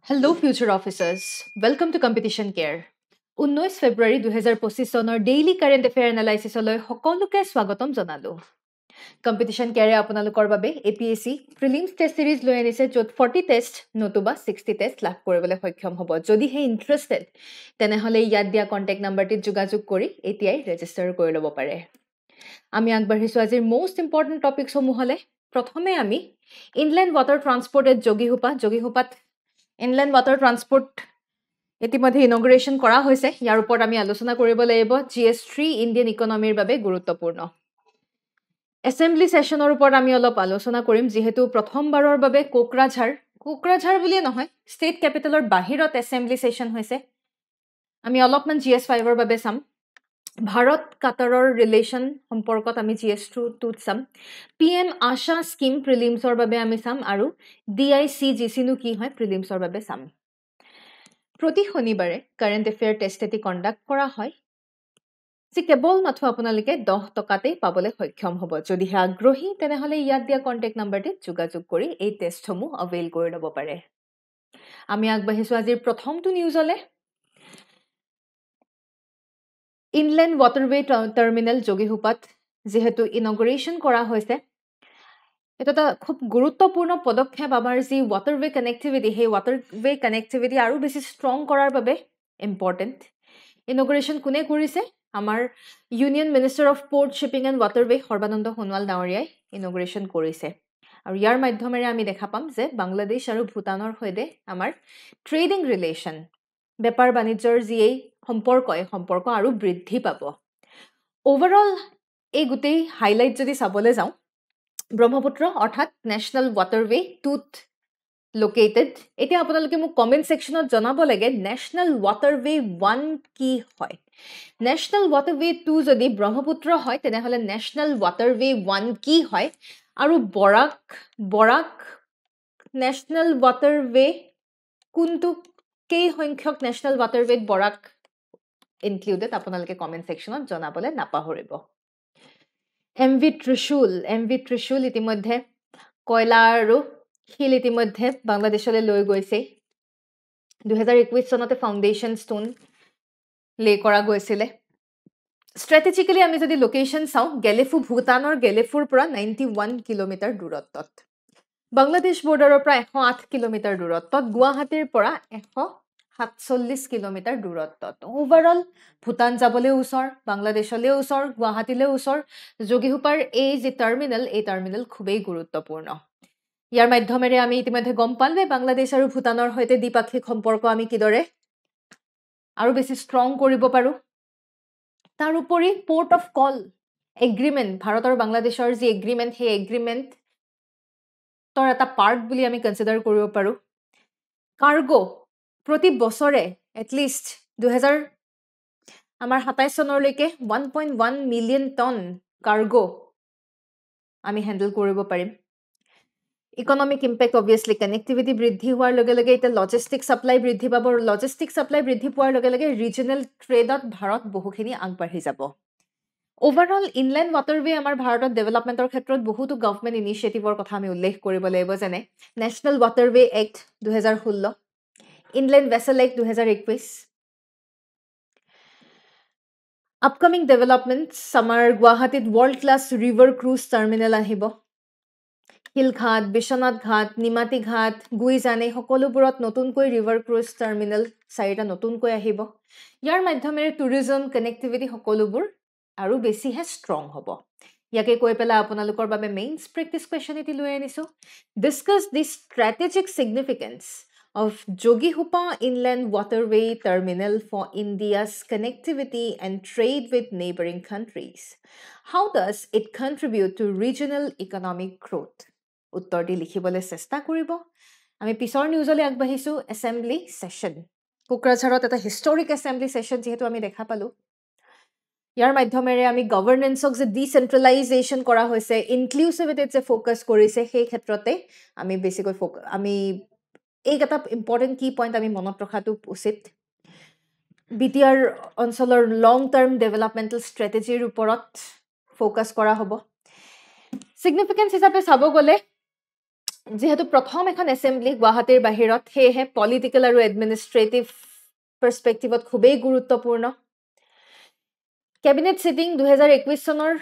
Hello, future officers. Welcome to Competition Care. 19 ফেব্ৰুৱাৰী 2025 চনৰ daily current affair এনালাইচিছলৈ সকলোকে স্বাগতম জনালো কম্পিটিশ্যন কেয়াৰে আপোনালোকৰ বাবে APSC প্ৰিলিমছ টেষ্ট সিৰিজ লৈ আনিছে য'ত 40 টেষ্ট নতুবা 60 টেষ্ট লাভ কৰিবলৈ সক্ষম হ'ব যদিহে ইন্টাৰেষ্টেড তেনেহলে ইয়াত দিয়া কন্টেক্ট নাম্বাৰটিত যোগাযোগ কৰি এতিয়াই ৰেজিষ্টাৰ কৰি ল'ব পাৰে আমি আগবাঢ়িছো আজিৰ মোষ্ট ইম্পৰ্টেণ্ট টপিকসমূহলৈ প্ৰথমে আমি ইনলেণ্ড ৱাটাৰ ট্ৰান্সপৰ্ট এট যোগীহোপাত ইনলেণ্ড ৱাটাৰ ট্ৰান্সপৰ্ট ইতিমধ্যে ইনগ্ৰেশ্যন কৰা হৈছে ইয়াৰ ওপৰত আমি আলোচনা কৰিব লাগিব GS3 ইণ্ডিয়ান ইকনমিৰ বাবে গুৰুত্বপূৰ্ণ এছেম্বলি সেশনৰ ওপৰত আমি অলপ আলোচনা কৰিম যেহেতু প্ৰথমবাৰৰ বাবে কোকৰাঝাৰ বুলিয়ে নহয় ষ্টেট কেপিটেলৰ বাহিৰত এছেম্বলি সেশন হৈছে আমি অলপমান GS5ৰ বাবে চাম ভাৰত কাটাৰৰ ৰিলেশ্যন সম্পৰ্কত আমি GS2 চাম PM আশা স্কিম প্ৰিলিমছৰ বাবে আমি চাম আৰু DICGC নো কি হয় প্ৰিলিমছৰ বাবে চাম প্ৰতি শনিবাৰে কাৰেণ্ট এফেয়াৰ টেষ্ট এটি কণ্ডাক্ট কৰা হয় যে কেৱল মাথো আপোনালোকে 10 টকাতেই পাবলৈ সক্ষম হ'ব যদিহে আগ্ৰহী তেনেহলে ইয়াত দিয়া কন্টেক্ট নাম্বাৰটিত যোগাযোগ কৰি এই টেষ্টসমূহ অৱেইল কৰি ল'ব পাৰে আমি আগবাঢ়িছো আজিৰ প্ৰথমটো নিউজলে ইনলেণ্ড ৱাটাৰৱে টাৰ্মিনেল যোগীহোপাত যেহেতু ইনগ্ৰেশ্যন কৰা হৈছে এটা খুব গুৰুত্বপূৰ্ণ পদক্ষেপ আমাৰ যি ৱাটাৰৱে কানেক্টিভিটি সেই ৱাটাৰৱে কানেক্টিভিটি আৰু বেছি ষ্ট্ৰং কৰাৰ বাবে ইম্পৰ্টেণ্ট ইনগ্ৰেশ্যন কোনে কৰিছে আমাৰ union minister of port shipping and waterway Sarbananda Sonowal ডাঙৰীয়াই ইনগ্ৰেশ্যন কৰিছে আৰু ইয়াৰ মাধ্যমেৰে আমি দেখা পাম যে বাংলাদেশ আৰু ভূটানৰ সৈতে আমাৰ ট্ৰেডিং ৰিলেশ্যন বেপাৰ বাণিজ্যৰ যি এই সম্পৰ্ক আৰু বৃদ্ধি পাব ওভাৰঅল এই গোটেই হাইলাইট যদি চাবলৈ যাওঁ ব্ৰহ্মপুত্ৰ অৰ্থাৎ নেশ্যনেল ৱাটাৰৱে টুত লোকেটেড এতিয়া আপোনালোকে মোক কমেন্ট সেকশনত জনাব লাগে নেশ্যনেল ৱাটাৰৱে 1 কি হয় নেশ্যনেল ৱাটাৰৱে 2 যদি ব্ৰহ্মপুত্ৰ হয় তেনেহলে নেশ্যনেল ৱাটাৰৱে 1 কি হয় আৰু বৰাক নেশ্যনেল ৱাটাৰৱে কোনটো কেই সংখ্যক নেশ্যনেল ৱাটাৰৱে বৰাক ইনক্লুডেড আপোনালোকে কমেন্ট সেকশনত জনাবলৈ নাপাহৰিব MV ত্ৰিশূল ইতিমধ্যে কয়লা আৰু শিল ইতিমধ্যে বাংলাদেশলৈ লৈ গৈছে 2021 চনতে ফাউণ্ডেশ্যন ষ্টোন লে কৰা গৈছিলে স্ট্ৰেটেজিক্যালি আমি যদি লোকেশন চাওঁ ভূটানৰ গেলেফুৰ পৰা 91 কিলোমিটাৰ দূৰত্বত বাংলাদেশ বৰ্ডাৰৰ পৰা 108 কিলোমিটাৰ দূৰত্বত গুৱাহাটীৰ পৰা 147 কিলোমিটাৰ দূৰত্বত ওভাৰঅল ভূটান যাবলৈ ওচৰ বাংলাদেশলৈ ওচৰ গুৱাহাটীলৈ ওচৰ যোগীহোপাৰ এই যে টাৰ্মিনেল খুবেই গুৰুত্বপূৰ্ণ ইয়াৰ মাধ্যমেৰে আমি ইতিমধ্যে গম পালে বাংলাদেশ আৰু ভূটানৰ সৈতে দ্বিপাক্ষিক সম্পৰ্ক আমি কিদৰে আৰু বেছি ষ্ট্ৰং কৰিব পাৰো তাৰ উপৰি port of call agreement Bharat আৰু বাংলাদেশৰ যি এগ্ৰিমেন্ট সেই এগ্ৰিমেন্ট তৰ এটা পাৰ্ট বুলি আমি কনসিডাৰ কৰিব পাৰো কাৰ্গো প্ৰতি বছৰে এটলিষ্ট 2000 আমাৰ 27 চনলৈকে 1.1 মিলিয়ন টন কাৰ্গো আমি হ্যান্ডল কৰিব পাৰিম ইকোনমিক ইম্প্যাক্ট অবভিয়াসলি কানেক্টিভিটি বৃদ্ধি হোৱাৰ লগে লগে এটা লজিষ্টিক সাপ্লাই বৃদ্ধি পাব লজিষ্টিক সাপ্লাই বৃদ্ধি পোৱাৰ লগে লগে ৰিজনাল ট্ৰেডত ভাৰত বহুখিনি আগবাঢ়ি যাব ওভাৰঅল ইনলেণ্ড ৱাটাৰৱে আমাৰ ভাৰতত ডেভেলপমেন্টৰ ক্ষেত্ৰত বহুতো গভৰ্ণমেণ্ট ইনিচিয়েটিভৰ কথা আমি উল্লেখ কৰিব লাগিব যেনে national waterway act 2016 inland vessel act 2021 upcoming developments আমাৰ গুৱাহাটীত world class river cruise terminal আহিব হিলঘাট বিশ্বনাথ ঘাট নিমাতী ঘাট গুইজানে সকলোবোৰত নতুনকৈ ৰিভাৰ ক্ৰুজ টাৰ্মিনেল 4টা নতুনকৈ আহিব ইয়াৰ মাধ্যমেৰে টুৰিজম কানেক্টিভিটি সকলোবোৰ আৰু বেছিহে ষ্ট্ৰং হ'ব ইয়াকে কৈ পেলাই আপোনালোকৰ বাবে মেইনছ প্ৰেক্টিছ কুৱেশ্যন এটি লৈ আনিছো discuss the strategic significance of Jogiehopa Inland Waterway Terminal for India's connectivity and trade with neighboring countries. How does it contribute to regional economic growth? উত্তৰটি লিখিবলৈ চেষ্টা কৰিব আমি পিছৰ নিউজলৈ আগবাঢ়িছো এছেম্বলি সেশন কোকৰাঝাৰত এটা হিষ্টৰিক এছেম্বলি সেশন যেহেতু আমি দেখা পালো ইয়াৰ মাধ্যমেৰে আমি গভৰ্নেন্সক যে ডিসেন্ট্ৰেলাইজেশন কৰা হৈছে ইনক্লুসিভিটিত যে ফোকাস কৰিছে সেই ক্ষেত্ৰতে আমি বেছিকৈ আমি এই এটা ইম্পৰ্টেণ্ট কি পইণ্ট আমি মনত ৰখাটো উচিত বিটিআৰ অঞ্চলৰ লং টাৰ্ম ডেভেলপমেন্টাল ষ্ট্ৰেটেজিৰ ওপৰত ফোকাস কৰা হ'ব সিগনিফিকেন্স হিচাপে চাব গ'লে যেহেতু প্ৰথম এখন এছেম্বলি গুৱাহাটীৰ বাহিৰত সেয়েহে পলিটিকেল আৰু এডমিনিষ্ট্ৰেটিভ পাৰ্সপেক্টিভত খুবেই গুৰুত্বপূৰ্ণ কেবিনেট সিটিং 2021 চনৰ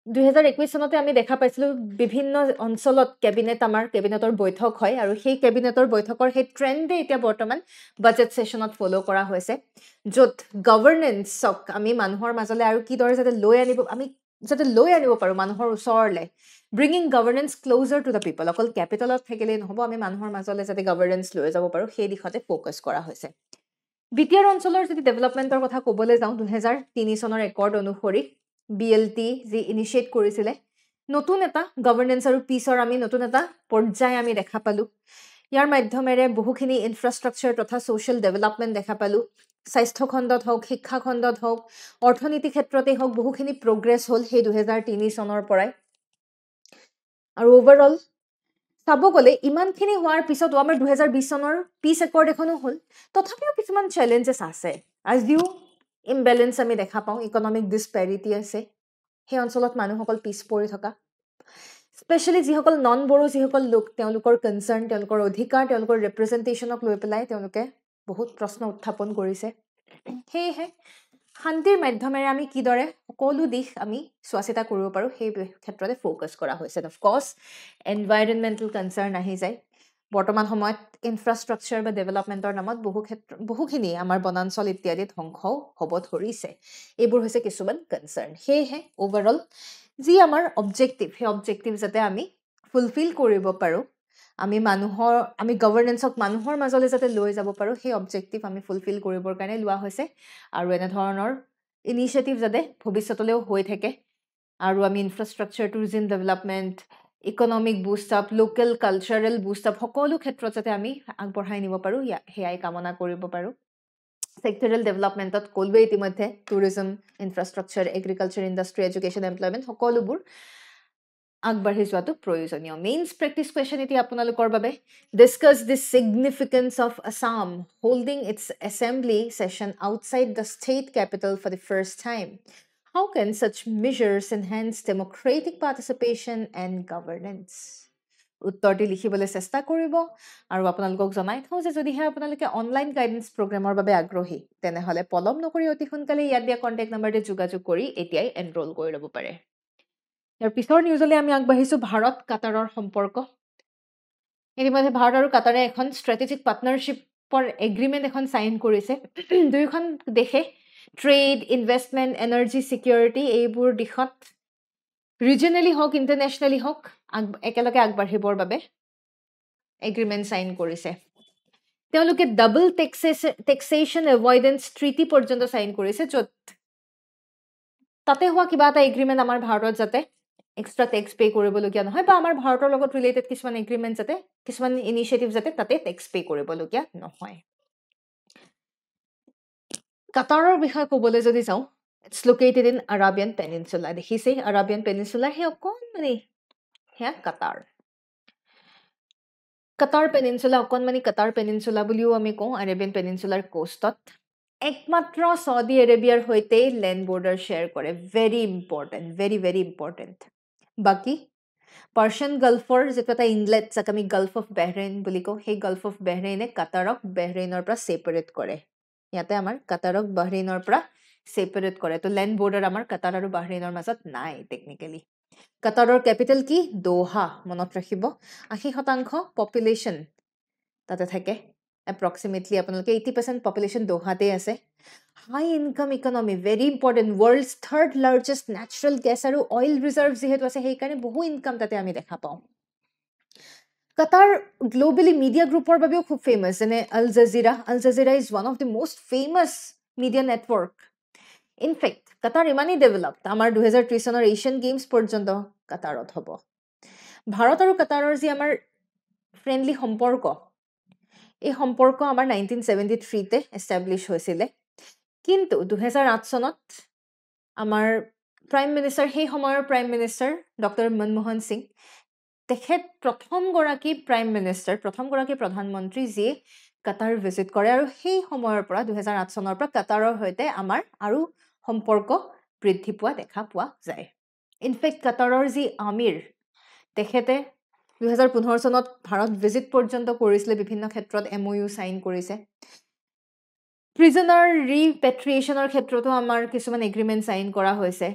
2021 চনতে আমি দেখা পাইছিলো বিভিন্ন অঞ্চলত কেবিনেটৰ বৈঠক হয় আৰু সেই কেবিনেটৰ বৈঠকৰ সেই ট্ৰেণ্ডে এতিয়া বৰ্তমান বাজেট সেশনত ফলো কৰা হৈছে য'ত গভৰ্নেন্সক আমি মানুহৰ মাজলৈ আৰু কি দৰে যাতে লৈ আনিব পাৰো মানুহৰ ওচৰলৈ bringing governance closer to the people অকল ক্যাপিটালত থাকিলে নহব আমি মানুহৰ মাজলৈ যাতে গভৰ্নেন্স লৈ যাব পাৰো সেই দিশতে ফোকাস কৰা হৈছে বিটিআৰ অঞ্চলৰ যদি ডেভেলপমেন্টৰ কথা ক'বলৈ যাওঁ 2003 চনৰ একৰ্ড অনুসৰি BLT যি ইনিশিয়েট কৰিছিলে নতুন এটা গভৰ্নেন্স আৰু পিছৰ আমি নতুন এটা পৰ্যায় আমি দেখা পালো ইয়াৰ মাধ্যমেৰে বহুখিনি ইনফ্ৰাষ্ট্ৰাকচাৰ তথা সোশ্যাল ডেভেলপমেন্ট দেখা পালো স্বাস্থ্য খণ্ডত হওক শিক্ষা খণ্ডত হওক অৰ্থনীতি ক্ষেত্ৰতে হওক বহুখিনি প্ৰগ্ৰেছ হ'ল সেই 2003 চনৰ পৰাই আৰু ওভাৰঅল চাব গ'লে ইমানখিনি হোৱাৰ পিছত আমাৰ 2020 চনৰ পিছ একৰ্ড এখনো হ'ল তথাপিও কিছুমান চ্যালেঞ্জেছ আছে আজিও ইমবেলেন্স আমি দেখা পাওঁ ইকনমিক ডিসপ্যাৰিটি আছে সেই অঞ্চলত মানুহসকল পিছ পৰি থকা স্পেশালি যিসকল নন বড়ো যিসকল লোক তেওঁলোকৰ কনসাৰ্ন তেওঁলোকৰ অধিকাৰ তেওঁলোকৰ ৰিপ্ৰেজেন্টেশনক লৈ পেলাই তেওঁলোকে বহুত প্ৰশ্ন উত্থাপন কৰিছে সেয়েহে শান্তিৰ মাধ্যমেৰে আমি কিদৰে সকলো দিশ আমি চোৱাচিতা কৰিব পাৰো সেই ক্ষেত্ৰতে ফোকাস কৰা হৈছে অফ কোৰ্স এনভাইৰনমেন্টাল কনসাৰ্ন আহি যায় বৰ্তমান সময়ত ইনফ্ৰাষ্ট্ৰাকচাৰ বা ডেভেলপমেন্টৰ নামত বহুখিনি আমাৰ বনাঞ্চল ইত্যাদি ধ্বংস হ'ব ধৰিছে এইবোৰ হৈছে কিছুমান কনসাৰ্ন সেয়েহে ওভাৰঅল যি আমাৰ অবজেক্টিভ সেই অবজেক্টিভ যাতে আমি ফুলফিল কৰিব পাৰো আমি গভৰ্নেন্সক মানুহৰ মাজলৈ যাতে লৈ যাব পাৰো সেই অবজেক্টিভ আমি ফুলফিল কৰিবৰ কাৰণে লোৱা হৈছে আৰু এনে ধৰণৰ ইনিশিয়েটিভ যাতে ভৱিষ্যতলৈও হৈ থাকে আৰু আমি infrastructure tourism development economic Boost up local cultural Boost up সকলো ক্ষেত্ৰত যাতে আমি আগবঢ়াই নিব পাৰো হেয়াই কামনা কৰিব পাৰো সেক্টৰেল ডেভেলপমেন্টত কলৱে ইতিমধ্যে tourism infrastructure agriculture industry education employment সকলোবোৰ আগবাঢ়ি যোৱাটো প্ৰয়োজনীয় মেইনছ প্ৰেক্টিছ কুৱেশ্যন এতিয়া আপোনালোকৰ বাবে discuss the significance of Assam holding its assembly session outside the state capital for the first time How can such measures enhance democratic participation and governance? উত্তৰটি লিখিবলৈ চেষ্টা কৰিব আৰু আপোনালোকক জনাই থওঁ যে যদিহে আপোনালোকে অনলাইন গাইডেন্স প্ৰগ্ৰামৰ বাবে আগ্ৰহী তেনেহলে পলম নকৰি অতি সোনকালে ইয়াত দিয়া কন্টেক্ট নম্বৰতে যোগাযোগ কৰি এতিয়াই এনৰোল কৰি ল'ব পাৰে ইয়াৰ পিছৰ নিউজলৈ আমি আগবাঢ়িছো ভাৰত কাটাৰৰ সম্পৰ্ক ইতিমধ্যে ভাৰত আৰু কাটাৰে এখন ষ্ট্ৰেটেজিক পাৰ্টনাৰশ্বিপৰ এগ্ৰিমেণ্ট এখন সাইন কৰিছে দুয়োখন দেশে ট্ৰেড ইনভেষ্টমেন্ট এনাৰ্জি সিকিউৰিটি এইবোৰ দিশত ৰিজনালি হওক ইন্টাৰনেশ্যনেলি হওক একেলগে আগবাঢ়িবৰ বাবে এগ্ৰিমেণ্ট সাইন কৰিছে তেওঁলোকে ডাবল টেক্সেশ্যন এভয়েডেন্স ট্ৰিটি পৰ্যন্ত সাইন কৰিছে য'ত তাতে হোৱা কিবা এটা এগ্ৰিমেণ্ট আমাৰ ভাৰতত যাতে এক্সট্ৰা টেক্স পে কৰিবলগীয়া নহয় বা আমাৰ ভাৰতৰ লগত ৰিলেটেড কিছুমান এগ্ৰিমেণ্ট যাতে কিছুমান ইনিচিয়েটিভ যাতে তাতে টেক্স পে কৰিবলগীয়া নহয় কাটাৰৰ বিষয়ে ক'বলৈ যদি যাওঁ ইটছ লোকেটেড ইন আৰাবিয়ান পেনিনচুলা দেখিছে আৰাবিয়ান পেনিনচুলা সেই অকণমানি সেয়া কাটাৰ পেনিনচুলা বুলিও আমি কওঁ আৰাবিয়ান পেনিনচুলাৰ কোষ্টত একমাত্ৰ সৌদি আৰবিয়াৰ সৈতে লেণ্ড বৰ্ডাৰ শ্বেয়াৰ কৰে ভেৰি ইম্পৰ্টেণ্ট বাকী পাৰ্চিয়ান গাল্ফৰ যেটো এটা ইনলেট যাক আমি গাল্ফ অফ বেহৰেইন বুলি কওঁ সেই গাল্ফ অফ বেহৰেইনে কাটাৰক বেহৰেইনৰ পৰা ছেপাৰেট কৰে ইয়াতে আমাৰ কাটাৰক বাহৰেইনৰ পৰা ছেপাৰেট কৰে তো লেণ্ড বৰ্ডাৰ আমাৰ কাটাৰ আৰু বাহৰেইনৰ মাজত নাই টেকনিক্যালি কাটাৰৰ ক্যাপিটেল কি দোহা মনত ৰাখিব 80% পপুলেশন তাতে থাকে approximately আপোনালোকে 80% পপুলেশন দোহাতে আছে high income economy very important world's third largest natural gas আৰু অইল ৰিজাৰ্ভ যিহেতু আছে সেইকাৰণে বহু ইনকাম তাতে আমি দেখা পাওঁ কাটাৰ গ্লোবালি মিডিয়া গ্ৰুপৰ বাবেও খুব ফেমাছ যেনে Al Jazeera is one of the most famous media network in fact Qatar ইমানেই ডেভেলপড আমাৰ 2030 চনৰ এছিয়ান গেমছ পৰ্যন্ত কাটাৰত হ'ব ভাৰত আৰু কাটাৰৰ যি আমাৰ ফ্ৰেণ্ডলি সম্পৰ্ক এই সম্পৰ্ক আমাৰ 1973 তে এষ্টাব্লিছ হৈছিলে কিন্তু 2008 চনত আমাৰ প্ৰাইম মিনিষ্টাৰ সেই সময়ৰ prime minister doctor Manmohan Singh তেখেত প্ৰথমগৰাকী প্ৰধানমন্ত্ৰী যিয়ে কাটাৰ ভিজিট কৰে আৰু সেই সময়ৰ পৰা 2008 চনৰ পৰা কাটাৰৰ সৈতে আমাৰ আৰু সম্পৰ্ক বৃদ্ধি পোৱা দেখা পোৱা যায় ইনফেক্ট কাটাৰৰ যি আমিৰ তেখেতে 2015 চনত ভাৰত ভিজিট পৰ্যন্ত কৰিছিলে বিভিন্ন ক্ষেত্ৰত MOU সাইন কৰিছে প্ৰিজনাৰ ৰিপেট্ৰিয়েশ্যনৰ ক্ষেত্ৰতো আমাৰ কিছুমান এগ্ৰিমেণ্ট সাইন কৰা হৈছে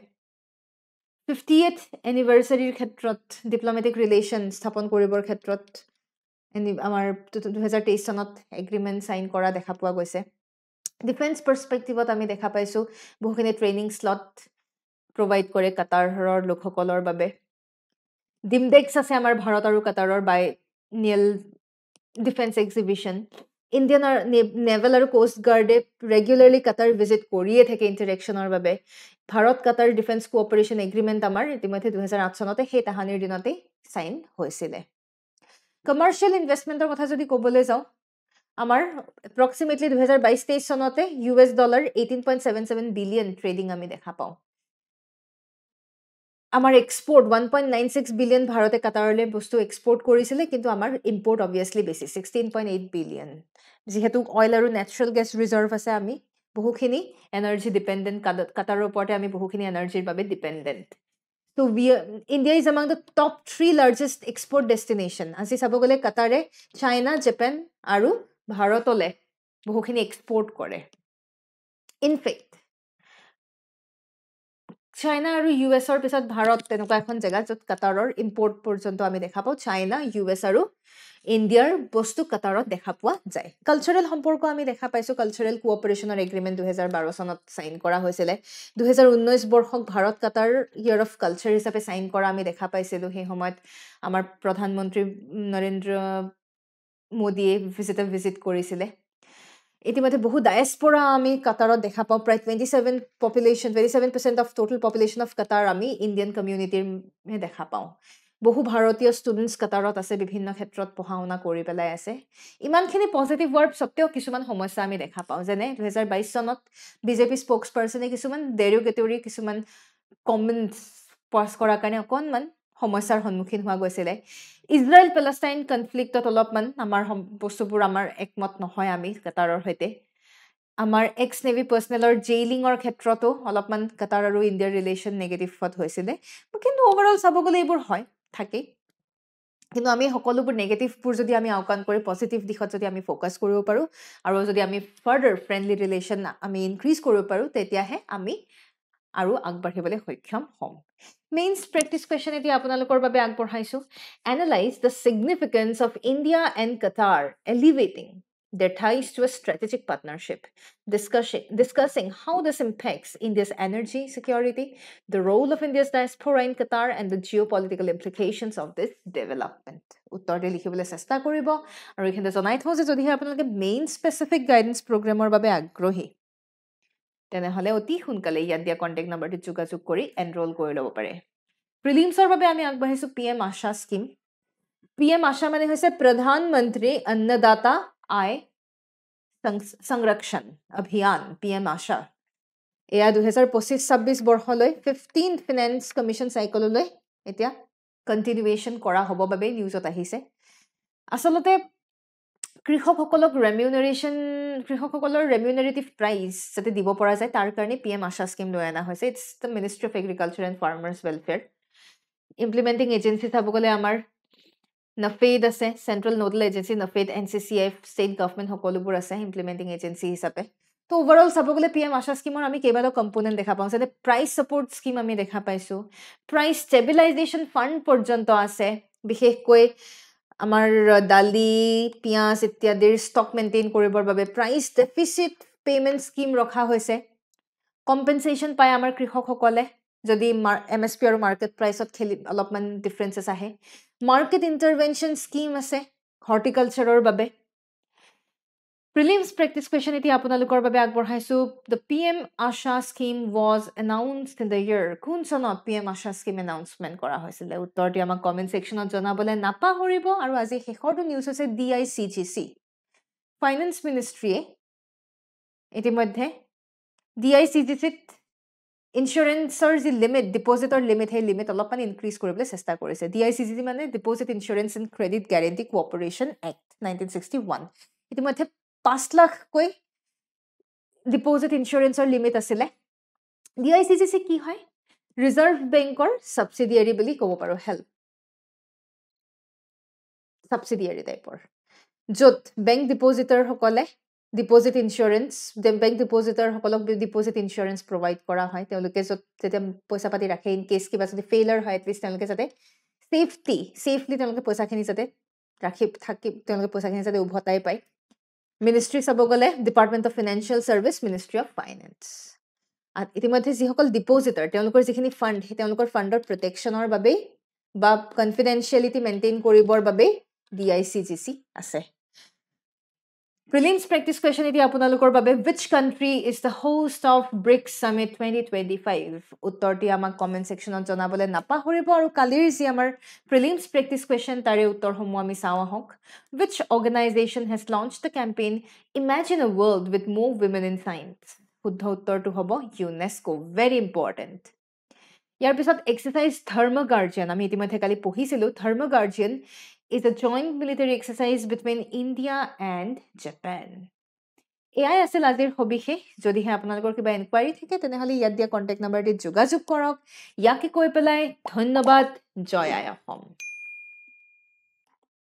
50th এনিভাৰ্সাৰীৰ ক্ষেত্ৰত ডিপ্ল'মেটিক ৰিলেশ্যন স্থাপন কৰিবৰ ক্ষেত্ৰত আমাৰ 2023 চনত এগ্ৰিমেণ্ট সাইন কৰা দেখা পোৱা গৈছে ডিফেন্স পাৰ্সপেক্টিভত আমি দেখা পাইছো বহুখিনি ট্ৰেইনিং স্লট প্ৰভাইড কৰে কাটাৰৰ লোকসকলৰ বাবে ডিমডেক্স আছে আমাৰ ভাৰত আৰু কাটাৰৰ বাইনিয়েল ডিফেন্স এক্সিবিশন ইণ্ডিয়ান নেভেল আৰু কোষ্ট গাৰ্ডে ৰেগুলাৰলি কাটাৰ ভিজিট কৰিয়ে থাকে ইণ্টাৰেকশ্যনৰ বাবে ভাৰত কাটাৰ ডিফেন্স কোঅপাৰেশ্যন এগ্ৰিমেণ্ট আমাৰ ইতিমধ্যে 2008 চনতে সেই তাহানিৰ দিনতেই সাইন হৈছিলে কমাৰ্চিয়েল ইনভেষ্টমেণ্টৰ কথা যদি ক'বলৈ যাওঁ আমাৰ এপ্ৰক্সিমেটলি 2022-23 চনতে $18.77 বিলিয়ন ট্ৰেডিং আমি দেখা পাওঁ আমাৰ এক্সপোৰ্ট 1.96 বিলিয়ন ভাৰতে কাটাৰলৈ বস্তু এক্সপোৰ্ট কৰিছিলে কিন্তু আমাৰ ইম্পোৰ্ট অবভিয়াছলি বেছি 16.8 বিলিয়ন যেহেতু অইল আৰু নেচাৰেল গেছ ৰিজাৰ্ভ আছে আমি বহুখিনি এনাৰ্জি ডিপেন্ডেন্ট কাটাৰৰ ওপৰতে আমি বহুখিনি এনাৰ্জিৰ বাবে dependent So India is among the top 3 largest export destination. Asi sabo gole Qatar, China, Japan aru Bharatole বহুখিনি export কৰে. In fact, China আৰু US ৰ পিছত ভাৰত তেনেকুৱা এখন জায়গা যত কাটাৰৰ ইম্পোৰ্ট পৰ্যন্ত আমি দেখা পাওঁ China, US আৰু ইণ্ডিয়াৰ বস্তু কাটাৰত দেখা পোৱা যায় কালচাৰেল সম্পৰ্ক আমি দেখা পাইছো কালচাৰেল কোঅপাৰেশ্যনৰ এগ্ৰিমেণ্ট 2012 চনত সাইন কৰা হৈছিল 2019 বৰ্ষক ভাৰত কাটাৰ ইয়াৰ অফ কালচাৰ হিচাপে সাইন কৰা আমি দেখা পাইছিলো সেই সময়ত আমাৰ প্ৰধানমন্ত্ৰী নৰেন্দ্ৰ মোদীয়ে ভিজিট কৰিছিলে ইতিমধ্যে বহু ডায়াসপোৰা আমি কাটাৰত দেখা পাওঁ প্ৰায় 27% অফ টোটাল পপুলেশ্যন অফ কাটাৰ আমি ইণ্ডিয়ান কমিউনিটিৰ দেখা পাওঁ বহু ভাৰতীয় ষ্টুডেণ্টছ কাটাৰত আছে বিভিন্ন ক্ষেত্ৰত পঢ়া-শুনা কৰি পেলাই আছে ইমানখিনি পজিটিভ ৱাৰ্ড সত্ত্বেও কিছুমান সমস্যা আমি দেখা পাওঁ যেনে 2022 চনত বিজেপি স্পোক্সপাৰ্সনে কিছুমান ডেৰোগেটৰি কিছুমান কমেন্টছ পাছ কৰাৰ কাৰণে অকণমান সমস্যাৰ সন্মুখীন হোৱা গৈছিল ইজৰাইল পেলেষ্টাইন কনফ্লিক্টত অলপমান আমাৰ বস্তুবোৰ আমাৰ একমত নহয় আমি কাটাৰৰ সৈতে আমাৰ এক্স নেভি পাৰ্সনেলৰ জেইলিঙৰ ক্ষেত্ৰতো অলপমান কাটাৰ আৰু ইণ্ডিয়াৰ ৰিলেশ্যন নেগেটিভত হৈছিল কিন্তু ওভাৰঅল চাব গ'লে এইবোৰ হয় থাকে কিন্তু আমি সকলোবোৰ নেগেটিভবোৰ যদি আমি আউটকাম কৰি পজিটিভ দিশত যদি আমি ফোকাস কৰিব পাৰো আৰু যদি আমি ফাৰ্দাৰ ফ্ৰেন্ডলি ৰিলেশ্যন আমি ইনক্ৰিজ কৰিব পাৰো তেতিয়াহে আমি আৰু আগবাঢ়িবলৈ সক্ষম হ'ম মেইনছ প্ৰেক্টিছ কুৱেশ্যন এতিয়া আপোনালোকৰ বাবে আগবঢ়াইছো analyse the significance of India and Qatar elevating their ties to a strategic partnership, discussing how this impacts India's energy security, the role of India's diaspora in Qatar, and the geopolitical implications of this development. উত্তৰতে লিখিবলৈ চেষ্টা কৰিব আৰু এইখিনিতে জনাই থওঁ যে যদিহে আপোনালোকে মেইন স্পেচিফিক গাইডেন্স প্ৰগ্ৰামৰ বাবে আগ্ৰহী তেনেহ'লে অতি সোনকালে ইয়াত দিয়া কণ্টেক্ট নম্বৰটোত যোগাযোগ কৰি এনৰোল কৰি ল'ব পাৰে প্ৰিলিমছৰ বাবে আমি আগবাঢ়িছো PM আশা স্কিম PM আশা মানে হৈছে প্ৰধানমন্ত্ৰী अन्नदाता आय संरक्षण अभियान PM आशा এয়া 2025-26 বৰ্ষলৈ 15th ফাইনেন্স কমিশন সাইকেললৈ এতিয়া কন্টিনিউয়েশন কৰা হ'ব বাবে নিউজত আহিছে আসলতে কৃষকসকলক কৃষকসকলৰ ৰেমিউনাৰেটিভ প্ৰাইজ যাতে দিব পৰা যায় তাৰ কাৰণে PM আশা স্কিম লৈ অনা হৈছে it's the ministry of agriculture and farmers welfare implementing agency চাব গ'লে আমাৰ NAFED আছে central nodal agency NAFED NCCF state government সকলোবোৰ আছে ইমপ্লিমেণ্টিং এজেন্সি হিচাপে তো ওভাৰঅল চাব গ'লে PM আশা স্কিমৰ আমি কেইবাটাও কম্পোনেণ্ট দেখা পাওঁ যেনে প্ৰাইচ ছাপোৰ্ট স্কিম আমি দেখা পাইছো প্ৰাইচ ষ্টেবিলাইজেশ্যন ফাণ্ড পৰ্যন্ত আছে বিশেষকৈ আমাৰ দালি পিঁয়াজ ইত্যাদিৰ ষ্টক মেইনটেইন কৰিবৰ বাবে প্ৰাইচ ডেফিচিট পেমেণ্ট স্কিম ৰখা হৈছে কম্পেনচেশ্যন পায় আমাৰ কৃষকসকলে যদি MSP আৰু মাৰ্কেট প্ৰাইচত খেলি অলপমান ডিফাৰেন্সেস আহে মাৰ্কেট ইন্টাৰভেনশন স্কিম আছে হৰ্টিকালচাৰৰ বাবে প্ৰিলিমছ প্ৰেক্টিছ কুৱেশ্যন এতিয়া আপোনালোকৰ বাবে আগবঢ়াইছো the PM Asha scheme was announced in the year কোন চনত PM আশা স্কিম এনাউন্সমেণ্ট কৰা হৈছিল উত্তৰটি আমাক কমেণ্ট ছেকশ্যনত জনাবলৈ নাপাহৰিব আৰু আজি শেষৰটো নিউজ হৈছে DICGC ফাইনেন্স মিনিষ্ট্ৰীয়ে ইতিমধ্যে DICGCত ইন্স্যুৰেন্সৰ যি লিমিট ডিপজিটৰ লিমিট সেই লিমিট অলপমান ইনক্ৰিজ কৰিবলৈ চেষ্টা কৰিছে DICGC মানে deposit insurance and credit guarantee cooperation act 1961 ইতিমধ্যে 5 লাখকৈ ডিপজিট ইন্স্যুৰেন্সৰ লিমিট আছিলে DICGC কি হয় ৰিজাৰ্ভ বেংকৰ সাবসিডিয়াৰী বুলি ক'ব পাৰো হেল্প ছাবচিডিয়াৰী টাইপৰ য'ত বেংক ডিপজিটৰসকলে ডিপজিট ইঞ্চুৰেঞ্চ বেংক ডিপজিটৰসকলক ডিপজিট ইঞ্চুৰেঞ্চ প্ৰভাইড কৰা হয় তেওঁলোকে য'ত যেতিয়া পইচা পাতি ৰাখে ইন কেছ কিবা যদি ফেইলাৰ হয় এটলিষ্ট তেওঁলোকে যাতে ছেফলি তেওঁলোকে পইচাখিনি যাতে তেওঁলোকে পইচাখিনি যাতে উভতাই পায় মিনিষ্ট্ৰী চাব গ'লে department of financial service ministry of finance ইতিমধ্যে যিসকল ডিপজিটৰ তেওঁলোকৰ যিখিনি ফাণ্ড সেই তেওঁলোকৰ ফাণ্ডৰ প্ৰটেকশ্যনৰ বাবেই বা কনফিডেন্সিয়েলিটি মেইনটেইন কৰিবৰ বাবেই DICGC আছে প্ৰিলিমছ প্ৰেক্টিছ কুৱেশ্যন এতিয়া আপোনালোকৰ বাবে which country is the host of BRICS Summit 2025 উত্তৰটি আমাক কমেণ্ট ছেকশ্যনত জনাবলৈ নাপাহৰিব আৰু কালিৰ যি আমাৰ প্ৰিলিমছ প্ৰেক্টিছ কুৱেশ্যন তাৰে উত্তৰসমূহ আমি চাওঁ আহক which organization has launched the campaign Imagine a world with more women in science শুদ্ধ উত্তৰটো হ'ব UNESCO very important ইয়াৰ পিছত এক্সাৰচাইজ থাৰ্মোগাৰ্জিয়ান আমি ইতিমধ্যে কালি পঢ়িছিলোঁ থাৰ্মোগাৰ্জিয়ান is a joint military exercise between India and Japan. এয়াই আছিল আজিৰ সবিশেষ যদিহে আপোনালোকৰ কিবা এনকুৱাৰী থাকে তেনেহ'লে ইয়াত দিয়া কণ্টেক্ট নাম্বাৰটিত যোগাযোগ কৰক ইয়াকে কৈ পেলাই ধন্যবাদ জয় আই অসম